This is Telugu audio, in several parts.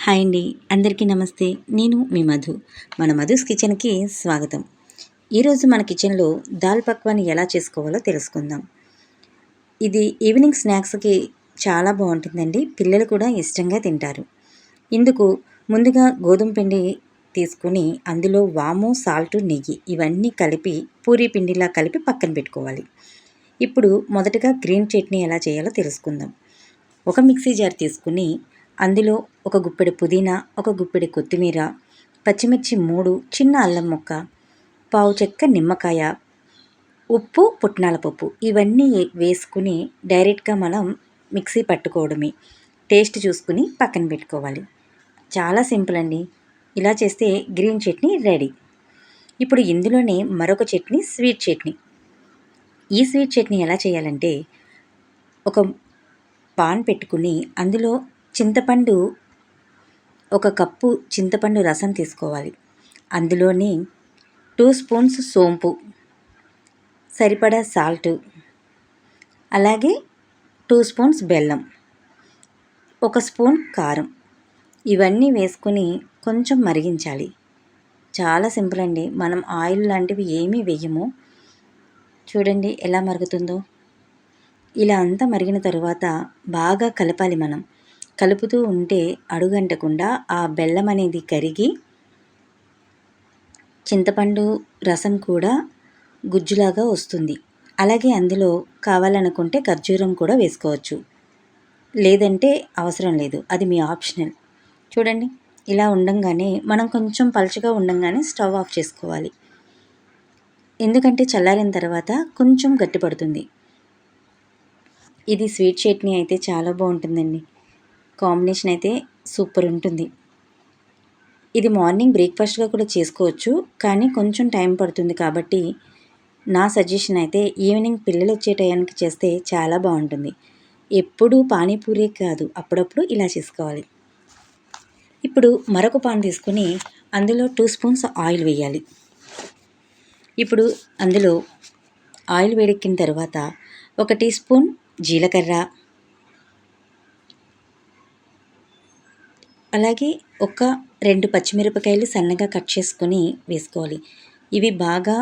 హాయ్ అండి, అందరికీ నమస్తే. నేను మీ మధు. మన మధుస్ కిచెన్కి స్వాగతం. ఈరోజు మన కిచెన్లో దాల్ పక్వాన్ని ఎలా చేసుకోవాలో తెలుసుకుందాం. ఇది ఈవినింగ్ స్నాక్స్కి చాలా బాగుంటుందండి. పిల్లలు కూడా ఇష్టంగా తింటారు. ఇందుకు ముందుగా గోధుమ పిండి తీసుకుని అందులో వాము, సాల్టు, నెయ్యి ఇవన్నీ కలిపి పూరీ పిండిలా కలిపి పక్కన పెట్టుకోవాలి. ఇప్పుడు మొదటగా గ్రీన్ చట్నీ ఎలా చేయాలో తెలుసుకుందాం. ఒక మిక్సీ జార్ తీసుకుని అందులో ఒక గుప్పెడు పుదీనా, ఒక గుప్పెడు కొత్తిమీర, పచ్చిమిర్చి 3, చిన్న అల్లం ముక్క, పావు చెక్క నిమ్మకాయ, ఉప్పు, పుట్నాల పప్పు ఇవన్నీ వేసుకుని డైరెక్ట్గా మనం మిక్సీ పట్టుకోవడమే. టేస్ట్ చూసుకుని పక్కన పెట్టుకోవాలి. చాలా సింపుల్ అండి. ఇలా చేస్తే గ్రీన్ చట్నీ రెడీ. ఇప్పుడు ఇందులోనే మరొక చట్నీ, స్వీట్ చట్నీ. ఈ స్వీట్ చట్నీ ఎలా చేయాలంటే, ఒక పాన్ పెట్టుకుని అందులో చింతపండు, ఒక కప్పు చింతపండు రసం తీసుకోవాలి. అందులోని 2 స్పూన్స్ సోంపు, సరిపడా సాల్టు, అలాగే 2 స్పూన్స్ బెల్లం, 1 స్పూన్ కారం ఇవన్నీ వేసుకుని కొంచెం మరిగించాలి. చాలా సింపుల్ అండి. మనం ఆయిల్ లాంటివి ఏమీ వేయము. చూడండి ఎలా మరుగుతుందో. ఇలా అంతా మరిగిన తరువాత బాగా కలపాలి. మనం కలుపుతూ ఉంటే అడుగంటకుండా ఆ బెల్లం అనేది కరిగి చింతపండు రసం కూడా గుజ్జులాగా వస్తుంది. అలాగే అందులో కావాలనుకుంటే ఖర్జూరం కూడా వేసుకోవచ్చు, లేదంటే అవసరం లేదు, అది మీ ఆప్షనల్. చూడండి ఇలా ఉండంగానే మనం కొంచెం పలుచగా ఉండంగానే స్టవ్ ఆఫ్ చేసుకోవాలి. ఎందుకంటే చల్లారిన తర్వాత కొంచెం గట్టిపడుతుంది. ఇది స్వీట్ చట్నీ అయితే చాలా బాగుంటుందండి. కాంబినేషన్ అయితే సూపర్ ఉంటుంది. ఇది మార్నింగ్ బ్రేక్ఫాస్ట్గా కూడా చేసుకోవచ్చు, కానీ కొంచెం టైం పడుతుంది. కాబట్టి నా సజెషన్ అయితే ఈవినింగ్ పిల్లలు వచ్చే టైంకి చేస్తే చాలా బాగుంటుంది. ఎప్పుడూ పానీపూరి కాదు, అప్పుడప్పుడు ఇలా చేసుకోవాలి. ఇప్పుడు మరొక పాన్ తీసుకుని అందులో 2 స్పూన్స్ ఆయిల్ వేయాలి. ఇప్పుడు అందులో ఆయిల్ వేడెక్కిన తర్వాత 1 టీ స్పూన్ జీలకర్ర, అలాగే ఒక 2 పచ్చిమిరపకాయలు సన్నగా కట్ చేసుకొని వేసుకోవాలి. ఇవి బాగా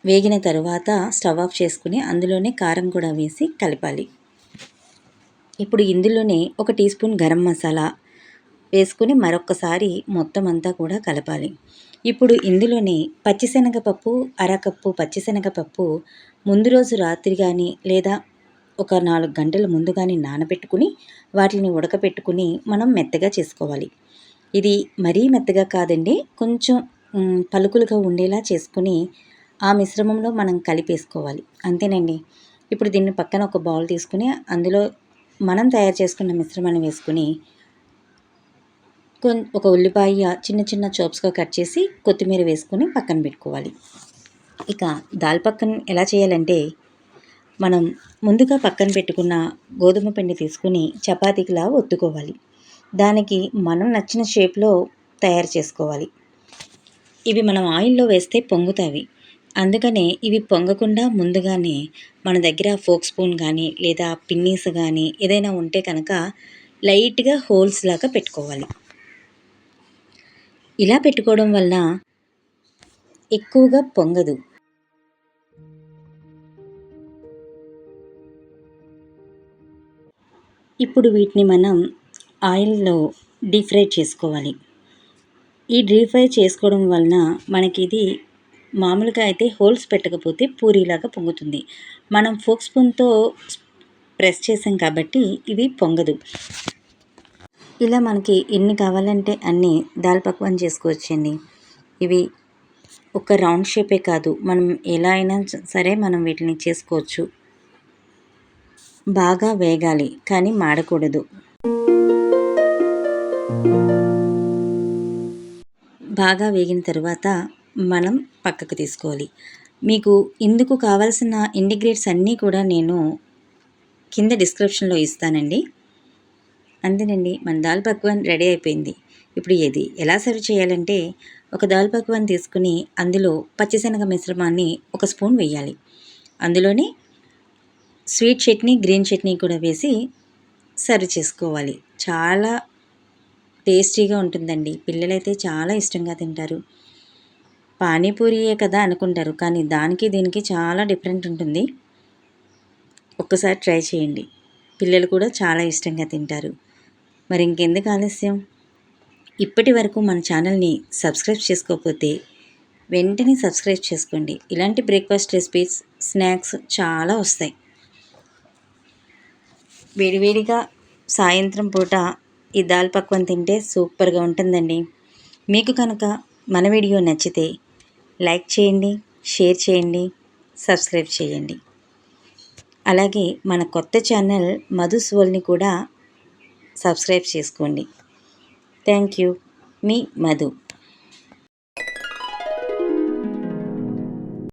వేగిన తరువాత స్టవ్ ఆఫ్ చేసుకుని అందులోనే కారం కూడా వేసి కలపాలి. ఇప్పుడు ఇందులోనే 1 టీ స్పూన్ గరం మసాలా వేసుకుని మరొకసారి మొత్తం అంతా కూడా కలపాలి. ఇప్పుడు ఇందులోనే పచ్చిశనగపప్పు, అరకప్పు పచ్చిశనగపప్పు ముందు రోజు రాత్రి కానీ లేదా ఒక 4 గంటల ముందు కానీ నానబెట్టుకుని వాటిని ఉడకపెట్టుకుని మనం మెత్తగా చేసుకోవాలి. ఇది మరీ మెత్తగా కాదండి, కొంచెం పలుకులుగా ఉండేలా చేసుకుని ఆ మిశ్రమంలో మనం కలిపేసుకోవాలి. అంతేనండి. ఇప్పుడు దీన్ని పక్కన ఒక బౌల్ తీసుకుని అందులో మనం తయారు చేసుకున్న మిశ్రమాన్ని వేసుకుని ఒక ఉల్లిపాయ చిన్న చిన్న చాప్స్గా కట్ చేసి కొత్తిమీర వేసుకొని పక్కన పెట్టుకోవాలి. ఇక దాల్ పక్కన ఎలా చేయాలంటే, మనం ముందుగా పక్కన పెట్టుకున్న గోధుమ పిండి తీసుకుని చపాతీకిలా ఒత్తుకోవాలి. దానికి మనం నచ్చిన షేప్లో తయారు చేసుకోవాలి. ఇవి మనం ఆయిల్లో వేస్తే పొంగుతాయి. అందుకనే ఇవి పొంగకుండా ముందుగానే మన దగ్గర ఫోక్ స్పూన్ కానీ లేదా పిన్నీస్ కానీ ఏదైనా ఉంటే కనుక లైట్గా హోల్స్ లాగా పెట్టుకోవాలి. ఇలా పెట్టుకోవడం వల్ల ఎక్కువగా పొంగదు. ఇప్పుడు వీటిని మనం ఆయిల్లో డీప్ ఫ్రై చేసుకోవాలి. ఈ డీప్ ఫ్రై చేసుకోవడం వలన మనకి ఇది మామూలుగా అయితే హోల్స్ పెట్టకపోతే పూరీలాగా పొంగుతుంది. మనం ఫోక్ స్పూన్తో ప్రెస్ చేసాం కాబట్టి ఇది పొంగదు. ఇలా మనకి ఎన్ని కావాలంటే అన్ని దాల్ పక్వాన్ చేసుకోవచ్చండి. ఇవి ఒక రౌండ్ షేపే కాదు, మనం ఎలా అయినా సరే మనం వీటిని చేసుకోవచ్చు. బాగా వేగాలి కానీ మాడకూడదు. బాగా వేగిన తర్వాత మనం పక్కకు తీసుకోవాలి. మీకు ఇందుకు కావాల్సిన ఇంగ్రీడియంట్స్ అన్నీ కూడా నేను కింద డిస్క్రిప్షన్లో ఇస్తానండి. అంతేనండి, మన దాల్ పక్వాన్ రెడీ అయిపోయింది. ఇప్పుడు ఇది ఎలా సర్వ్ చేయాలంటే, ఒక దాల్ పక్వాన్ తీసుకుని అందులో పచ్చిశనగ మిశ్రమాన్ని 1 స్పూన్ వేయాలి. అందులోనే స్వీట్ చట్నీ, గ్రీన్ చట్నీ కూడా వేసి సర్వ్ చేసుకోవాలి. చాలా టేస్టీగా ఉంటుందండి. పిల్లలైతే చాలా ఇష్టంగా తింటారు. పానీపూరియే కదా అనుకుంటారు, కానీ దానికి దీనికి చాలా డిఫరెంట్ ఉంటుంది. ఒక్కసారి ట్రై చేయండి. పిల్లలు కూడా చాలా ఇష్టంగా తింటారు. మరి ఇంకెందుకు ఆలస్యం, ఇప్పటి వరకు మన ఛానల్ని సబ్స్క్రైబ్ చేసుకోకపోతే వెంటనే సబ్స్క్రైబ్ చేసుకోండి. ఇలాంటి బ్రేక్ఫాస్ట్ రెసిపీస్, స్నాక్స్ చాలా వస్తాయి. వేడివేడిగా సాయంత్రం పూట ఈ దాల్ పక్వాన్ తింటే సూపర్గా ఉంటుందండి. మీకు కనుక మన వీడియో నచ్చితే లైక్ చేయండి, షేర్ చేయండి, సబ్స్క్రైబ్ చేయండి. అలాగే మన కొత్త ఛానల్ మధుస్ వరల్డ్ని కూడా సబ్స్క్రైబ్ చేసుకోండి. Thank you. మీ మధు.